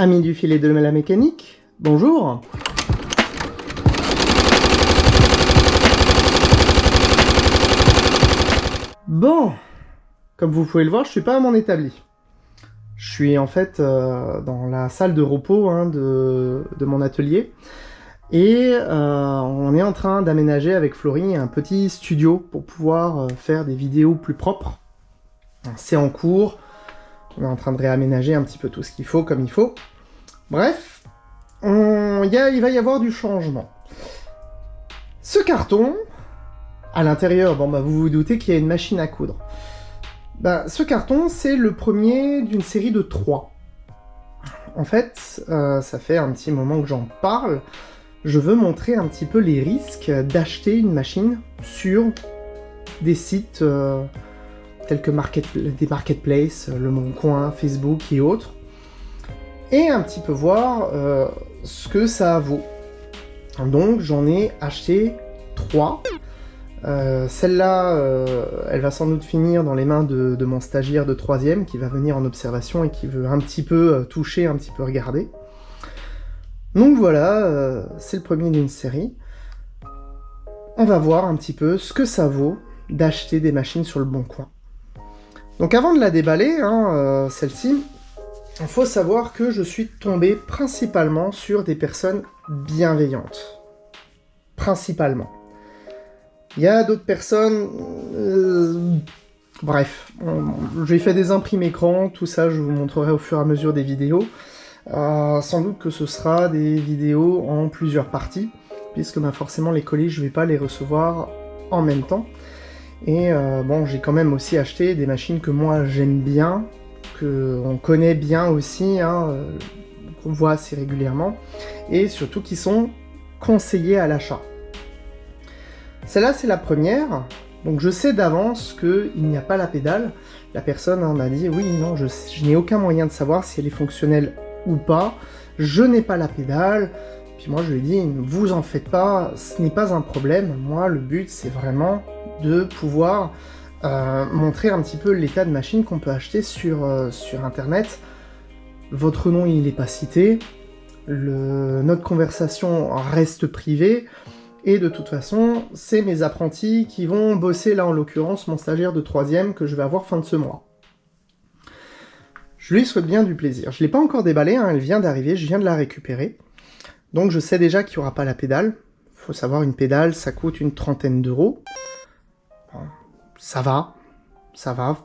Amis du filet de la mécanique, bonjour. Bon, comme vous pouvez le voir, je suis pas à mon établi. Je suis en fait dans la salle de repos de mon atelier. Et on est en train d'aménager avec Florie un petit studio pour pouvoir faire des vidéos plus propres. C'est en cours, on est en train de réaménager un petit peu tout ce qu'il faut comme il faut. Bref, il va y avoir du changement. Ce carton, à l'intérieur, bon, vous vous doutez qu'il y a une machine à coudre. Ce carton, c'est le premier d'une série de 3. En fait, ça fait un petit moment que j'en parle. Je veux montrer un petit peu les risques d'acheter une machine sur des sites tels que des marketplaces, Le Bon Coin, Facebook et autres, et un petit peu voir ce que ça vaut. Donc j'en ai acheté 3. Celle-là, elle va sans doute finir dans les mains de mon stagiaire de 3e qui va venir en observation et qui veut un petit peu toucher, un petit peu regarder. Donc voilà, c'est le premier d'une série. On va voir un petit peu ce que ça vaut d'acheter des machines sur Le Bon Coin. Donc avant de la déballer, celle-ci, il faut savoir que je suis tombé principalement sur des personnes bienveillantes. Principalement. Il y a d'autres personnes... Bref, j'ai fait des imprimes écran, tout ça je vous montrerai au fur et à mesure des vidéos. Sans doute que ce sera des vidéos en plusieurs parties, puisque forcément les colis je vais pas les recevoir en même temps. Et bon, j'ai quand même aussi acheté des machines que moi j'aime bien, qu'on connaît bien aussi, qu'on voit assez régulièrement, et surtout qui sont conseillées à l'achat. Celle-là c'est la première, donc je sais d'avance qu'il n'y a pas la pédale. La personne m'a dit oui, non, je n'ai aucun moyen de savoir si elle est fonctionnelle ou pas, je n'ai pas la pédale. Puis moi je lui ai dit, ne vous en faites pas, ce n'est pas un problème, moi le but c'est vraiment de pouvoir montrer un petit peu l'état de machine qu'on peut acheter sur internet. Votre nom il n'est pas cité, notre conversation reste privée, et de toute façon c'est mes apprentis qui vont bosser, là en l'occurrence mon stagiaire de 3e que je vais avoir fin de ce mois. Je lui souhaite bien du plaisir. Je ne l'ai pas encore déballée, elle vient d'arriver, je viens de la récupérer. Donc je sais déjà qu'il n'y aura pas la pédale. Il faut savoir, une pédale, ça coûte une 30aine d'euros. Bon, ça va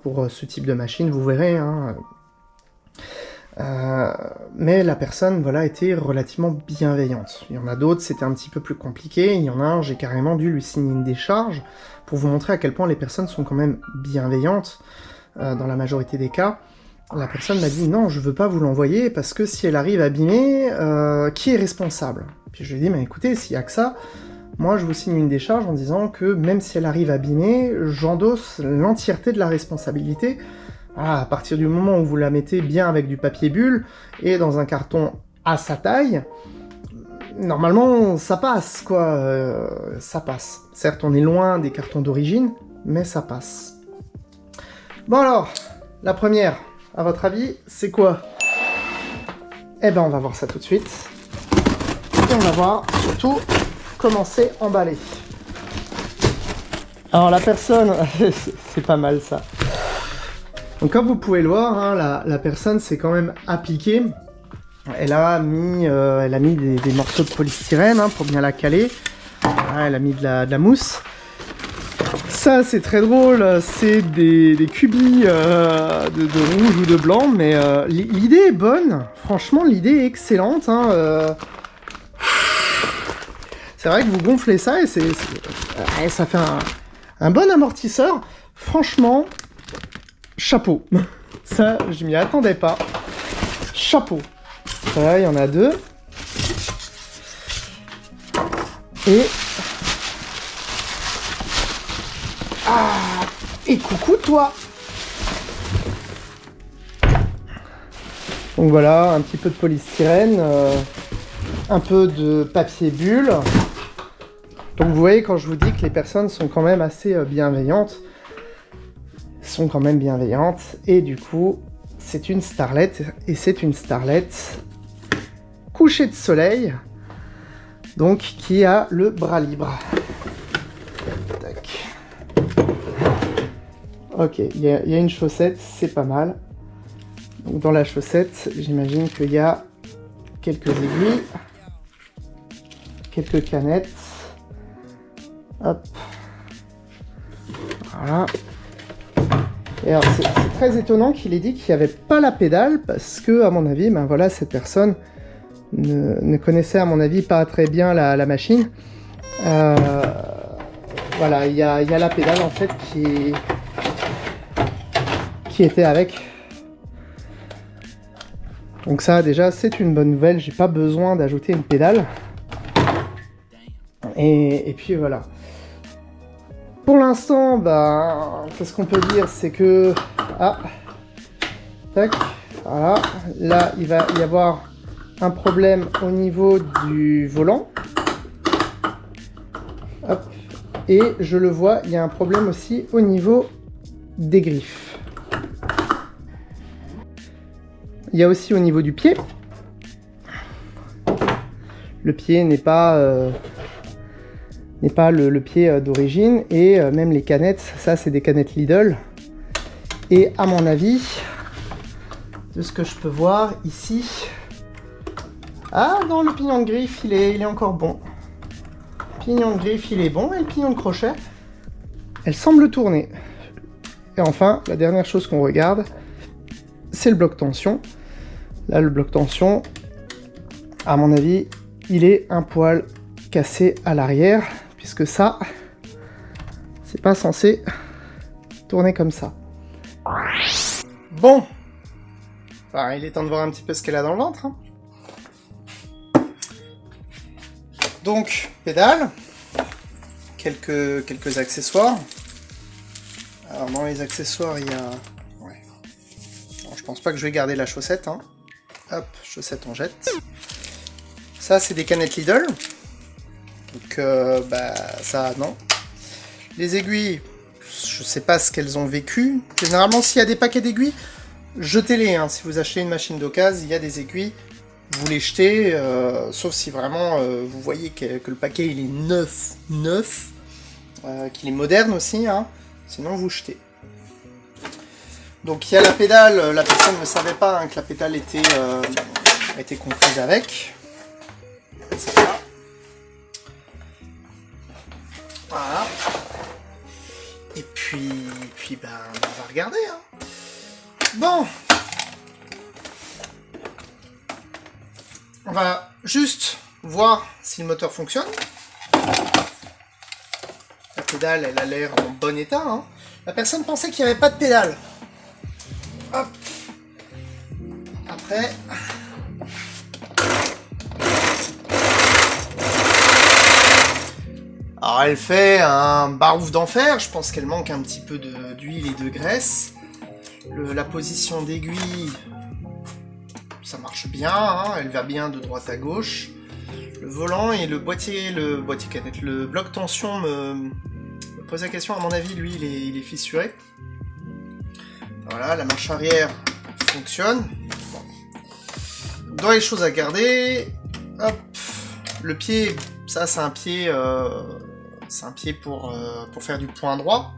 pour ce type de machine, vous verrez. Mais la personne, voilà, était relativement bienveillante. Il y en a d'autres, c'était un petit peu plus compliqué. Il y en a un, j'ai carrément dû lui signer une décharge pour vous montrer à quel point les personnes sont quand même bienveillantes dans la majorité des cas. La personne m'a dit « Non, je veux pas vous l'envoyer, parce que si elle arrive abîmée, qui est responsable ?» Puis je lui ai dit « Mais écoutez, s'il y a que ça, moi je vous signe une décharge en disant que même si elle arrive abîmée, j'endosse l'entièreté de la responsabilité. À partir du moment où vous la mettez bien avec du papier bulle, et dans un carton à sa taille, normalement ça passe, quoi. Ça passe. Certes, on est loin des cartons d'origine, mais ça passe. » Bon alors, la première... À votre avis, c'est quoi? Eh ben, on va voir ça tout de suite. Et on va voir surtout comment c'est emballé. Alors la personne, c'est pas mal ça. Donc comme vous pouvez le voir, la personne s'est quand même appliquée. Elle a mis des morceaux de polystyrène pour bien la caler. Voilà, elle a mis de la mousse. Ça c'est très drôle, c'est des cubis de rouge ou de blanc, mais l'idée est bonne, franchement l'idée est excellente. C'est vrai que vous gonflez ça et ça fait un bon amortisseur, franchement, chapeau. Ça, je m'y attendais pas, chapeau. Voilà, il y en a 2. Et coucou toi! Donc voilà, un petit peu de polystyrène, un peu de papier bulle. Donc vous voyez, quand je vous dis que les personnes sont quand même assez bienveillantes, et du coup, c'est une starlette, et c'est une starlette coucher de soleil, donc qui a le bras libre. Tac. Ok, il y a une chaussette, c'est pas mal. Donc dans la chaussette, j'imagine qu'il y a quelques aiguilles, quelques canettes. Hop. Voilà. Et alors c'est très étonnant qu'il ait dit qu'il n'y avait pas la pédale parce que, à mon avis, ben voilà, cette personne ne connaissait, à mon avis, pas très bien la machine. Voilà, il y a la pédale en fait qui était avec. Donc ça, déjà, c'est une bonne nouvelle. J'ai pas besoin d'ajouter une pédale. Et puis voilà. Pour l'instant, bah, qu'est-ce qu'on peut dire, c'est que... Ah, tac, voilà. Là, il va y avoir un problème au niveau du volant. Hop. Et je le vois, il y a un problème aussi au niveau des griffes. Il y a aussi au niveau du pied. Le pied n'est pas... le pied d'origine, et même les canettes, ça c'est des canettes Lidl, et à mon avis, de ce que je peux voir ici, ah non, le pignon de griffe il est encore bon, le pignon de griffe il est bon, et le pignon de crochet, elle semble tourner. Et enfin, la dernière chose qu'on regarde, c'est le bloc tension. Là, le bloc tension, à mon avis, il est un poil cassé à l'arrière, puisque ça, c'est pas censé tourner comme ça. Bon, enfin, il est temps de voir un petit peu ce qu'elle a dans le ventre. Hein. Donc, pédale, quelques accessoires. Alors, dans les accessoires, il y a... Ouais. Alors, je pense pas que je vais garder la chaussette. Hein. Hop, chaussette, on jette. Ça, c'est des canettes Lidl. Donc, bah, ça, non. Les aiguilles, je sais pas ce qu'elles ont vécu. Généralement, s'il y a des paquets d'aiguilles, jetez-les. Hein. Si vous achetez une machine d'occasion, il y a des aiguilles, vous les jetez. Sauf si vraiment, vous voyez que le paquet, il est neuf, qu'il est moderne aussi. Hein. Sinon, vous jetez. Donc, il y a la pédale. La personne ne savait pas hein, que la pédale était comprise avec. C'est ça. Voilà. Et puis ben, on va regarder. Hein. Bon. On va juste voir si le moteur fonctionne. La pédale, elle a l'air en bon état. Hein. La personne pensait qu'il n'y avait pas de pédale. Hop. Après... Alors elle fait un barouf d'enfer, je pense qu'elle manque un petit peu d'huile et de graisse. La position d'aiguille, ça marche bien, hein, elle va bien de droite à gauche. Le volant et le boîtier canette, le bloc tension me pose la question, à mon avis lui il est fissuré. Voilà, la marche arrière fonctionne. Bon. Dans les choses à garder, hop, le pied, ça c'est un pied... C'est un pied pour faire du point droit.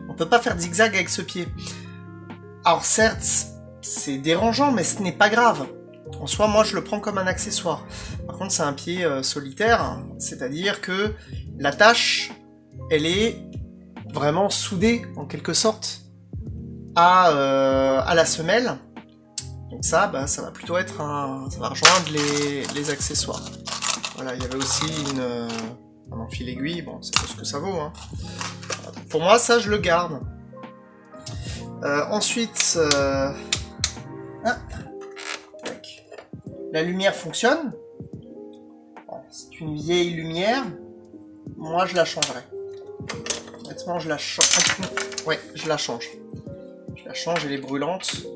On peut pas faire de zigzag avec ce pied. Alors certes, c'est dérangeant, mais ce n'est pas grave. En soi, moi, je le prends comme un accessoire. Par contre, c'est un pied solitaire, c'est-à-dire que l'attache, elle est vraiment soudée, en quelque sorte, à la semelle. Donc ça, bah, ça va plutôt être ça va rejoindre les accessoires. Voilà, il y avait aussi un enfil aiguille, bon, ça vaut ce que ça vaut. Hein. Pour moi, ça, je le garde. Ensuite, la lumière fonctionne. Bon, c'est une vieille lumière. Moi, je la changerai. Honnêtement, je la change. Ouais, je la change. Je la change, elle est brûlante.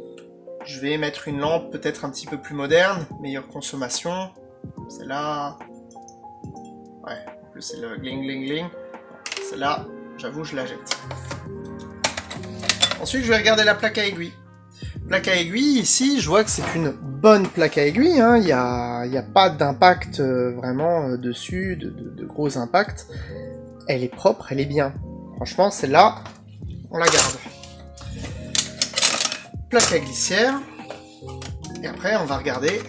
Je vais mettre une lampe peut-être un petit peu plus moderne, meilleure consommation. Celle-là... Ouais, en plus c'est le gling gling gling. Celle-là, j'avoue, je la jette. Ensuite, je vais regarder la plaque à aiguille. Plaque à aiguille, ici, je vois que c'est une bonne plaque à aiguille, hein. Il y a pas d'impact vraiment dessus, de gros impacts. Elle est propre, elle est bien. Franchement, celle-là, on la garde. Plaque à glissière. Et après, on va regarder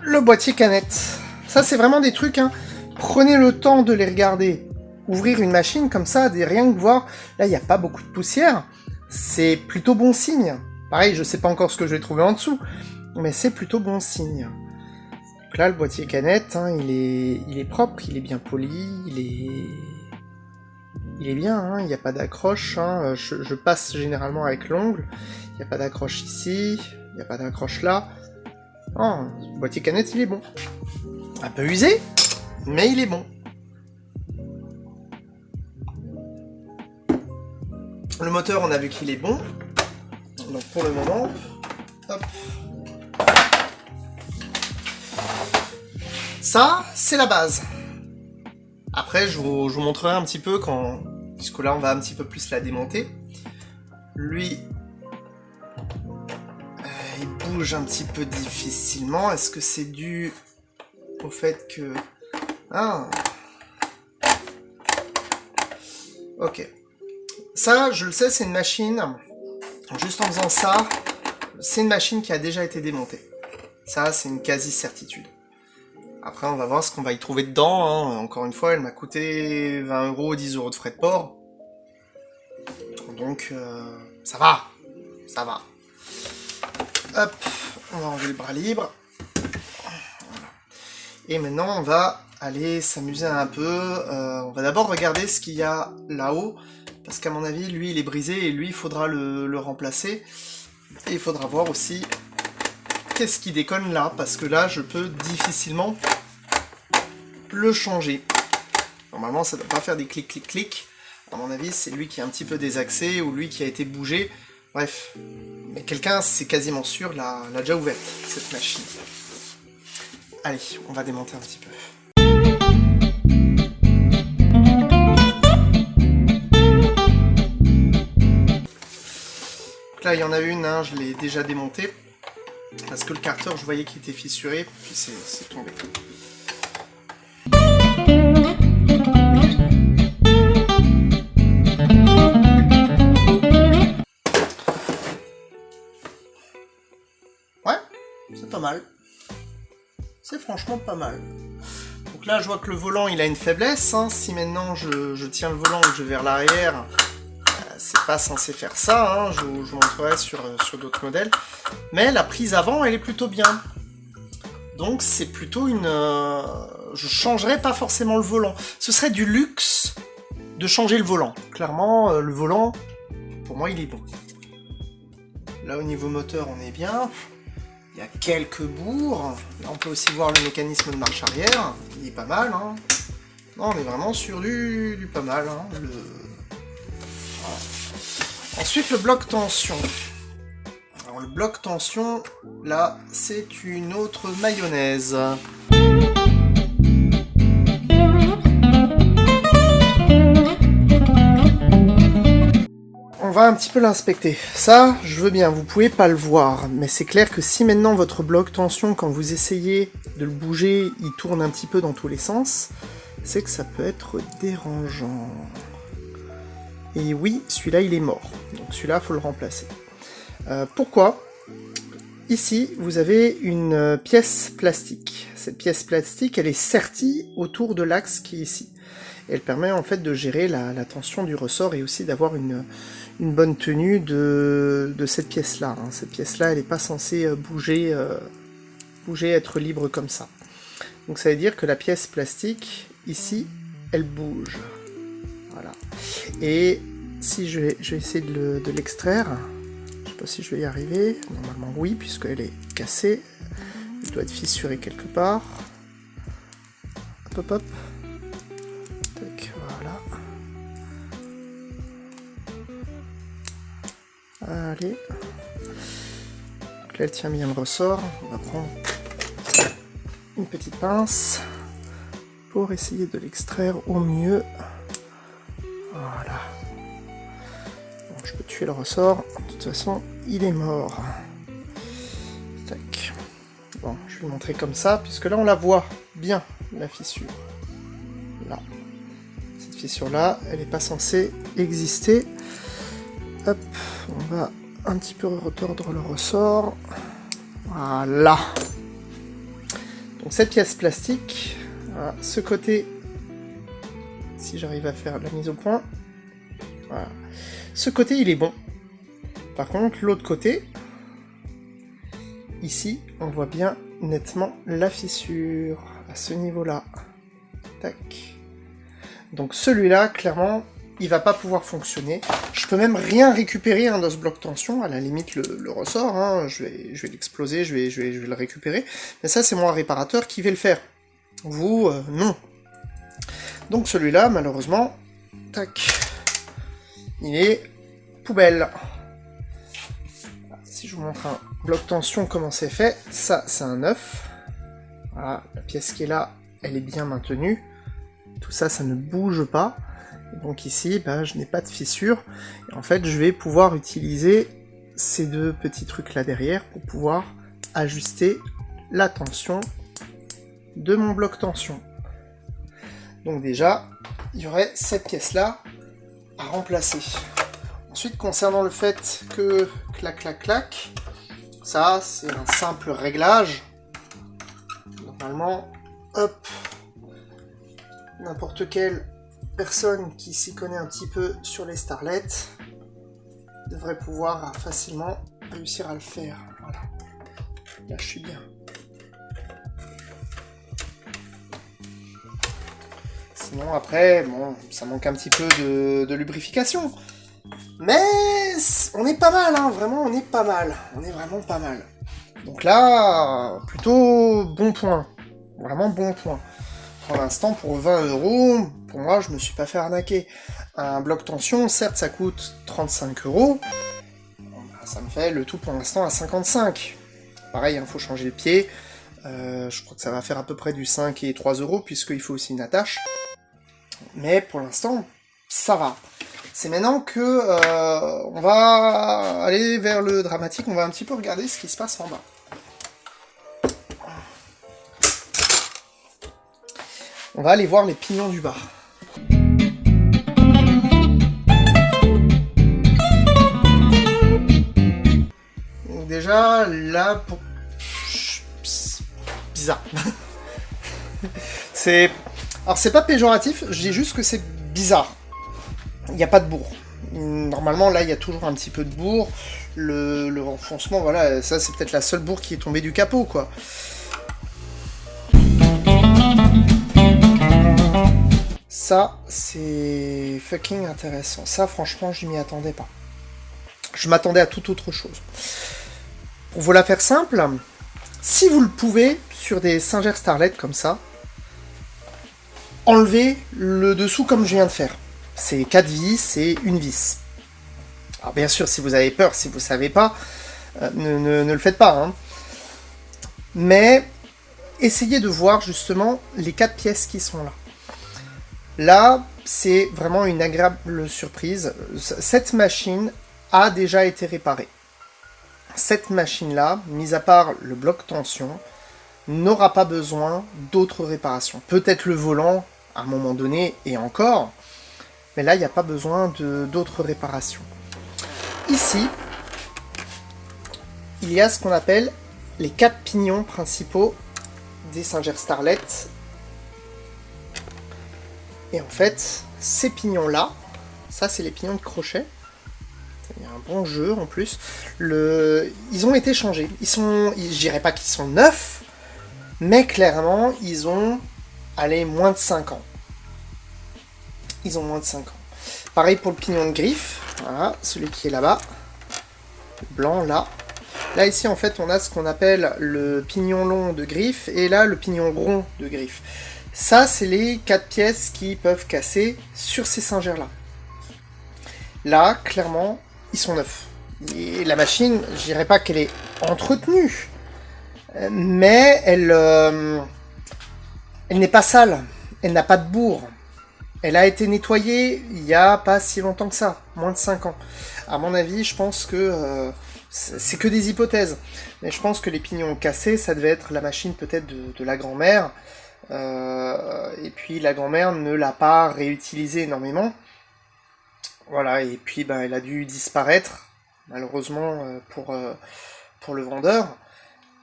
le boîtier canette. Ça, c'est vraiment des trucs, hein. Prenez le temps de les regarder. Ouvrir une machine comme ça, rien que voir, là, il n'y a pas beaucoup de poussière. C'est plutôt bon signe. Pareil, je sais pas encore ce que je vais trouver en dessous, mais c'est plutôt bon signe. Donc là, le boîtier canette, hein, il est propre, il est bien poli, il est bien, hein, il n'y a pas d'accroche. Hein, je passe généralement avec l'ongle. Il n'y a pas d'accroche ici, il n'y a pas d'accroche là. Oh, le boîtier canette, il est bon. Un peu usé, mais il est bon. Le moteur, on a vu qu'il est bon. Donc pour le moment, hop. Ça, c'est la base. Après, je vous montrerai un petit peu quand... Puisque là, on va un petit peu plus la démonter. Lui, il bouge un petit peu difficilement. Est-ce que c'est dû au fait que... Ah. Ok. Ça, je le sais, c'est une machine... Juste en faisant ça, c'est une machine qui a déjà été démontée. Ça, c'est une quasi-certitude. Après, on va voir ce qu'on va y trouver dedans. Hein. Encore une fois, elle m'a coûté 20 €, 10 € de frais de port. Donc, ça va. Ça va. Hop, on va enlever le bras libre. Voilà. Et maintenant, on va aller s'amuser un peu. On va d'abord regarder ce qu'il y a là-haut. Parce qu'à mon avis, lui, il est brisé et lui, il faudra le remplacer. Et il faudra voir aussi qu'est-ce qui déconne là. Parce que là, je peux difficilement le changer. Normalement, ça ne doit pas faire des clics, clics, clics. À mon avis, c'est lui qui est un petit peu désaxé ou lui qui a été bougé. Bref. Mais quelqu'un, c'est quasiment sûr, l'a déjà ouverte, cette machine. Allez, on va démonter un petit peu. Là, il y en a une, hein, je l'ai déjà démontée. Parce que le carter, je voyais qu'il était fissuré, puis c'est tombé. Ouais, c'est pas mal. C'est franchement pas mal. Donc là, je vois que le volant, il a une faiblesse. Hein. Si maintenant je tiens le volant et que je vais vers l'arrière... C'est pas censé faire ça, hein, je vous montrerai sur d'autres modèles. Mais la prise avant, elle est plutôt bien. Donc c'est plutôt une... je changerai pas forcément le volant. Ce serait du luxe de changer le volant. Clairement, le volant, pour moi, il est bon. Là, au niveau moteur, on est bien. Il y a quelques bourres. Là, on peut aussi voir le mécanisme de marche arrière. Il est pas mal. Hein. Non, on est vraiment sur du pas mal. Hein. Ensuite, le bloc tension. Alors, le bloc tension, là, c'est une autre mayonnaise. On va un petit peu l'inspecter. Ça, je veux bien, vous pouvez pas le voir, mais c'est clair que si maintenant votre bloc tension, quand vous essayez de le bouger, il tourne un petit peu dans tous les sens, c'est que ça peut être dérangeant. Et oui, celui-là, il est mort. Donc celui-là, il faut le remplacer. Pourquoi ? Ici, vous avez une pièce plastique. Cette pièce plastique, elle est sertie autour de l'axe qui est ici. Et elle permet en fait de gérer la tension du ressort et aussi d'avoir une bonne tenue de cette pièce-là. Hein. Cette pièce-là, elle n'est pas censée bouger, être libre comme ça. Donc ça veut dire que la pièce plastique, ici, elle bouge. Voilà. Et si je vais essayer de l'extraire, je sais pas si je vais y arriver, normalement oui, puisqu'elle est cassée, elle doit être fissurée quelque part. Hop hop hop. Tac, voilà. Allez. Donc là elle tient bien le ressort, on va prendre une petite pince pour essayer de l'extraire au mieux. Voilà. Bon, je peux tuer le ressort. De toute façon, il est mort. Tac. Bon, je vais le montrer comme ça, puisque là, on la voit bien, la fissure. Là. Cette fissure-là, elle n'est pas censée exister. Hop, on va un petit peu retordre le ressort. Voilà. Donc cette pièce plastique, voilà, ce côté, si j'arrive à faire la mise au point, voilà. Ce côté, il est bon. Par contre, l'autre côté, ici, on voit bien nettement la fissure, à ce niveau-là. Tac. Donc celui-là, clairement, il va pas pouvoir fonctionner. Je peux même rien récupérer hein, dans ce bloc tension, à la limite le ressort, hein, je vais l'exploser, je vais le récupérer. Mais ça, c'est moi, réparateur, qui vais le faire. Vous, non. Donc celui-là, malheureusement, tac, il est poubelle. Si je vous montre un bloc tension, comment c'est fait, ça, c'est un œuf. Voilà, la pièce qui est là, elle est bien maintenue. Tout ça, ça ne bouge pas. Et donc ici, bah, je n'ai pas de fissure. Et en fait, je vais pouvoir utiliser ces deux petits trucs là derrière pour pouvoir ajuster la tension de mon bloc tension. Donc déjà, il y aurait cette pièce-là à remplacer. Ensuite, concernant le fait que clac, clac, clac, ça, c'est un simple réglage. Normalement, hop, n'importe quelle personne qui s'y connaît un petit peu sur les starlets devrait pouvoir facilement réussir à le faire. Voilà. Là, je suis bien. Sinon, après, bon, ça manque un petit peu de lubrification. Mais on est pas mal, hein, vraiment, on est pas mal. On est vraiment pas mal. Donc là, plutôt bon point. Vraiment bon point. Pour l'instant, pour 20 €, pour moi, je me suis pas fait arnaquer. Un bloc tension, certes, ça coûte 35 €. Ça me fait le tout pour l'instant à 55. Pareil, il faut changer le pied. Je crois que ça va faire à peu près du 5 et 3 €, puisqu'il faut aussi une attache. Mais pour l'instant, ça va. C'est maintenant que on va aller vers le dramatique, on va un petit peu regarder ce qui se passe en bas. On va aller voir les pignons du bas. Donc déjà, là, bizarre. Alors c'est pas péjoratif, je dis juste que c'est bizarre. Il n'y a pas de bourre. Normalement, là, il y a toujours un petit peu de bourre. Le renfoncement, voilà, ça, c'est peut-être la seule bourre qui est tombée du capot, quoi. Ça, c'est fucking intéressant. Ça, franchement, je m'y attendais pas. Je m'attendais à toute autre chose. Pour vous la faire simple, si vous le pouvez, sur des Singer Starlet comme ça, enlevez le dessous comme je viens de faire. C'est 4 vis et une vis. Alors bien sûr, si vous avez peur, si vous savez pas, ne le faites pas. Hein. Mais essayez de voir justement les 4 pièces qui sont là. Là, c'est vraiment une agréable surprise. Cette machine a déjà été réparée. Cette machine-là, mis à part le bloc tension, n'aura pas besoin d'autres réparations. Peut-être le volant, à un moment donné, et encore, mais là, il n'y a pas besoin d'autres réparations. Ici, il y a ce qu'on appelle les 4 pignons principaux des Singer Starlet. Et en fait, ces pignons-là, ça c'est les pignons de crochet. Il y a un bon jeu en plus. Ils ont été changés. Je dirais pas qu'ils sont neufs, mais clairement, ils ont, moins de 5 ans. Ils ont moins de 5 ans. Pareil pour le pignon de griffe. Voilà, celui qui est là-bas. Le blanc, là. Là, ici, en fait, on a ce qu'on appelle le pignon long de griffe, et là, le pignon rond de griffe. Ça, c'est les 4 pièces qui peuvent casser sur ces Singers-là. Là, clairement, ils sont neufs. Et la machine, je dirais pas qu'elle est entretenue, mais elle n'est pas sale. Elle n'a pas de bourre. Elle a été nettoyée il y a pas si longtemps que ça, moins de 5 ans. À mon avis, je pense que c'est que des hypothèses. Mais je pense que les pignons cassés, ça devait être la machine peut-être de la grand-mère. Et puis la grand-mère ne l'a pas réutilisée énormément. Voilà, et puis ben, elle a dû disparaître, malheureusement pour le vendeur.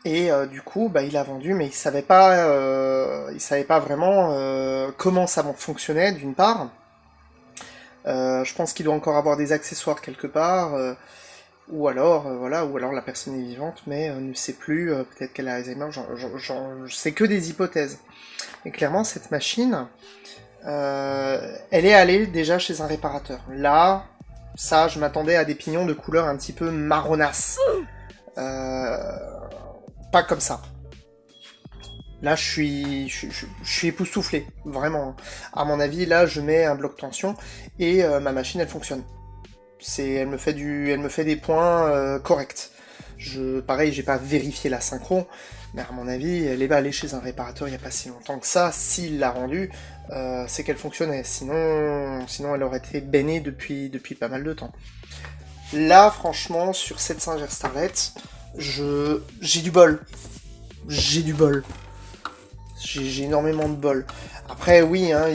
Et du coup, bah, il a vendu, mais il savait pas vraiment comment ça fonctionnait, d'une part. Je pense qu'il doit encore avoir des accessoires quelque part, ou alors, voilà, ou alors la personne est vivante, mais ne sait plus, peut-être qu'elle a Alzheimer, c'est que des hypothèses. Et clairement, cette machine, elle est allée déjà chez un réparateur. Là, ça, je m'attendais à des pignons de couleur un petit peu marronasse. Pas comme ça. Là, je suis époustouflé, vraiment. À mon avis, là, je mets un bloc tension et ma machine, elle fonctionne. Elle me fait des points corrects. Pareil, j'ai pas vérifié la synchro, mais à mon avis, elle est allée chez un réparateur il y a pas si longtemps que ça. S'il l'a rendue, c'est qu'elle fonctionnait. Sinon, elle aurait été bannée depuis pas mal de temps. Là, franchement, sur cette Singer Starlet, j'ai du bol. J'ai du bol. J'ai énormément de bol. Après, oui, hein,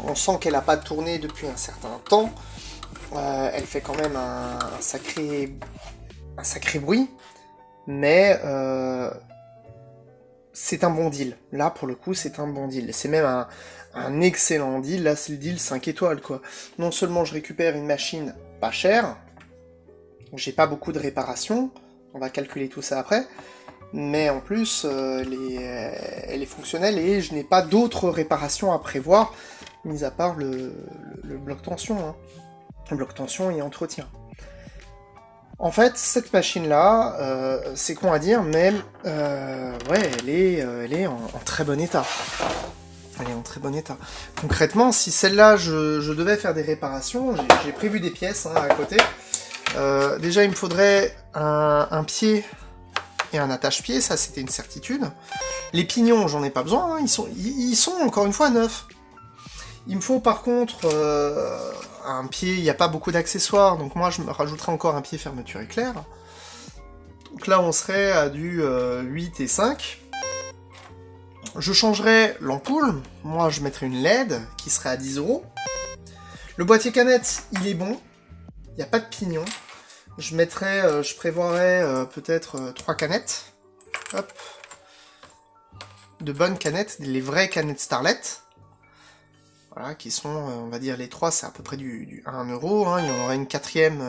on sent qu'elle a pas tourné depuis un certain temps. Elle fait quand même un sacré bruit. Mais c'est un bon deal. Là, pour le coup, c'est un bon deal. C'est même un excellent deal. Là, c'est le deal 5 étoiles, quoi. Non seulement je récupère une machine pas chère, j'ai pas beaucoup de réparations, on va calculer tout ça après, mais en plus, elle est fonctionnelle et je n'ai pas d'autres réparations à prévoir, mis à part le bloc tension. Hein. Le bloc tension et entretien. En fait, cette machine-là, c'est con à dire, mais ouais, elle est en très bon état. Elle est en très bon état. Concrètement, si celle-là, je devais faire des réparations, j'ai prévu des pièces hein, à côté. Déjà, il me faudrait un pied et un attache-pied, ça c'était une certitude. Les pignons, j'en ai pas besoin, hein, ils sont encore une fois neufs. Il me faut par contre un pied, il n'y a pas beaucoup d'accessoires, donc moi je me rajouterai encore un pied fermeture éclair. Donc là on serait à du 8 et 5. Je changerai l'ampoule, moi je mettrai une LED qui serait à 10€. Le boîtier canette, il est bon, il n'y a pas de pignon. Je prévoirais peut-être 3 canettes. Hop. De bonnes canettes, les vraies canettes Starlet. Voilà, qui sont, on va dire, les 3, c'est à peu près du 1€. Hein. Il y en aura une quatrième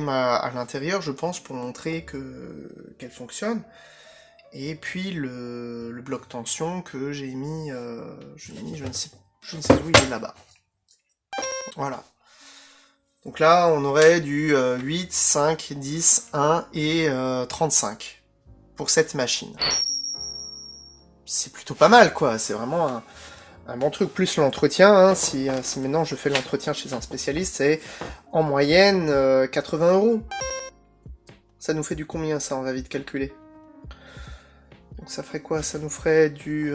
à l'intérieur, je pense, pour montrer qu'elle fonctionne. Et puis le bloc tension que j'ai mis, je ne sais où il est là-bas. Voilà. Donc là, on aurait du 8, 5, 10, 1 et 35 pour cette machine. C'est plutôt pas mal, quoi. C'est vraiment un bon truc. Plus l'entretien, hein. Si maintenant je fais l'entretien chez un spécialiste, c'est en moyenne 80€. Ça nous fait du combien, ça? On va vite calculer. Donc ça ferait quoi? Ça nous ferait du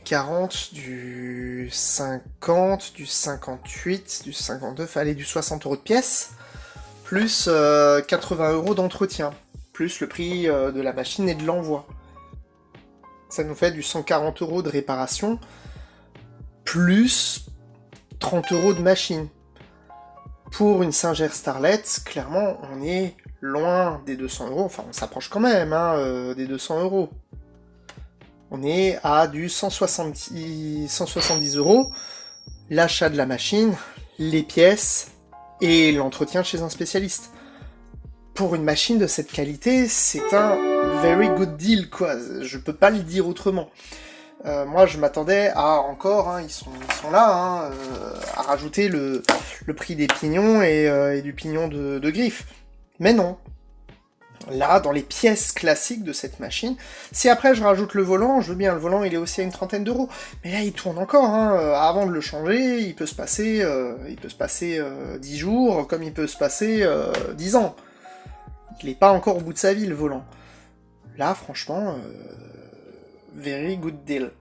40, du 50, du 58, du 52, allez, du 60€ de pièce, plus 80€ d'entretien, plus le prix de la machine et de l'envoi. Ça nous fait du 140€ de réparation, plus 30€ de machine. Pour une Singer Starlet, clairement, on est loin des 200€, enfin on s'approche quand même hein, des 200€. On est à du 170€, l'achat de la machine, les pièces et l'entretien chez un spécialiste. Pour une machine de cette qualité, c'est un very good deal, quoi. Je peux pas le dire autrement. Moi, je m'attendais à encore, hein, ils sont là, hein, à rajouter le prix des pignons et du pignon de griffe. Mais non. Là, dans les pièces classiques de cette machine, si après je rajoute le volant, je veux bien, le volant il est aussi à une trentaine d'euros, mais là il tourne encore, hein. Avant de le changer, il peut se passer 10 jours, comme il peut se passer 10 ans. Il n'est pas encore au bout de sa vie le volant. Là, franchement, very good deal.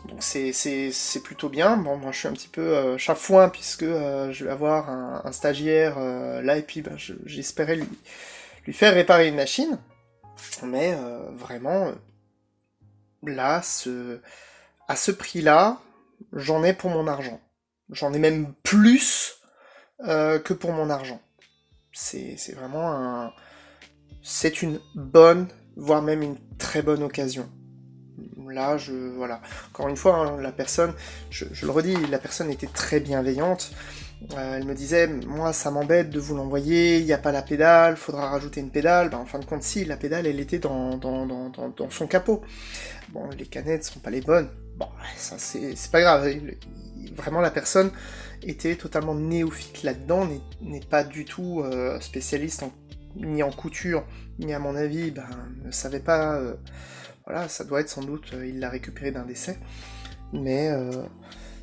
Donc c'est plutôt bien. Bon, moi je suis un petit peu chafouin puisque je vais avoir un stagiaire là et puis j'espérais lui faire réparer une machine. Mais vraiment, là, à ce prix-là, j'en ai pour mon argent. J'en ai même plus que pour mon argent. C'est vraiment c'est une bonne, voire même une très bonne occasion. Là, voilà. Encore une fois, hein, la personne, je le redis, la personne était très bienveillante. Elle me disait, moi, ça m'embête de vous l'envoyer, il n'y a pas la pédale, faudra rajouter une pédale. Ben, en fin de compte, si, la pédale, elle était dans son capot. Bon, les canettes sont pas les bonnes. Bon, ça, c'est pas grave. Vraiment, la personne était totalement néophyte là-dedans, n'est pas du tout spécialiste ni en couture, ni à mon avis, ben, ne savait pas... voilà, ça doit être sans doute, il l'a récupéré d'un décès. Mais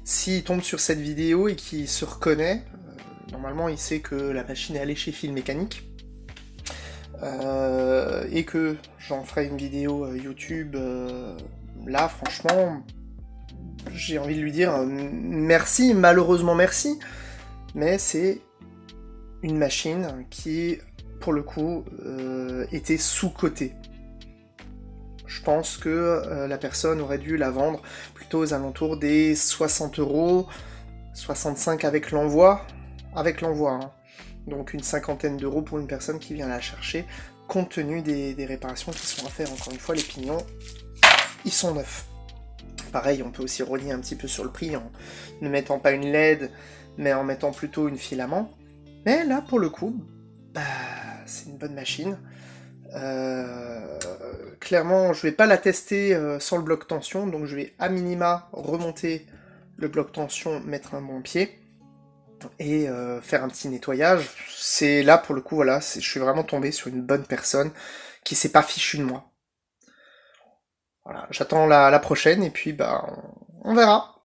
s'il tombe sur cette vidéo et qu'il se reconnaît, normalement il sait que la machine est allée chez Fil Mécanique. Et que j'en ferai une vidéo YouTube, là franchement, j'ai envie de lui dire merci, malheureusement merci, mais c'est une machine qui, pour le coup, était sous-cotée. Je pense que la personne aurait dû la vendre plutôt aux alentours des 60 €, 65 avec l'envoi, hein. Donc une cinquantaine d'euros pour une personne qui vient la chercher, compte tenu des réparations qui sont à faire. Encore une fois, les pignons, ils sont neufs. Pareil, on peut aussi relier un petit peu sur le prix en ne mettant pas une LED, mais en mettant plutôt une filament. Mais là, pour le coup, bah, c'est une bonne machine. Clairement, je vais pas la tester sans le bloc tension, donc je vais à minima remonter le bloc tension, mettre un bon pied, et faire un petit nettoyage. C'est là, pour le coup, voilà, je suis vraiment tombé sur une bonne personne qui s'est pas fichue de moi. Voilà, j'attends la prochaine, et puis bah, on verra.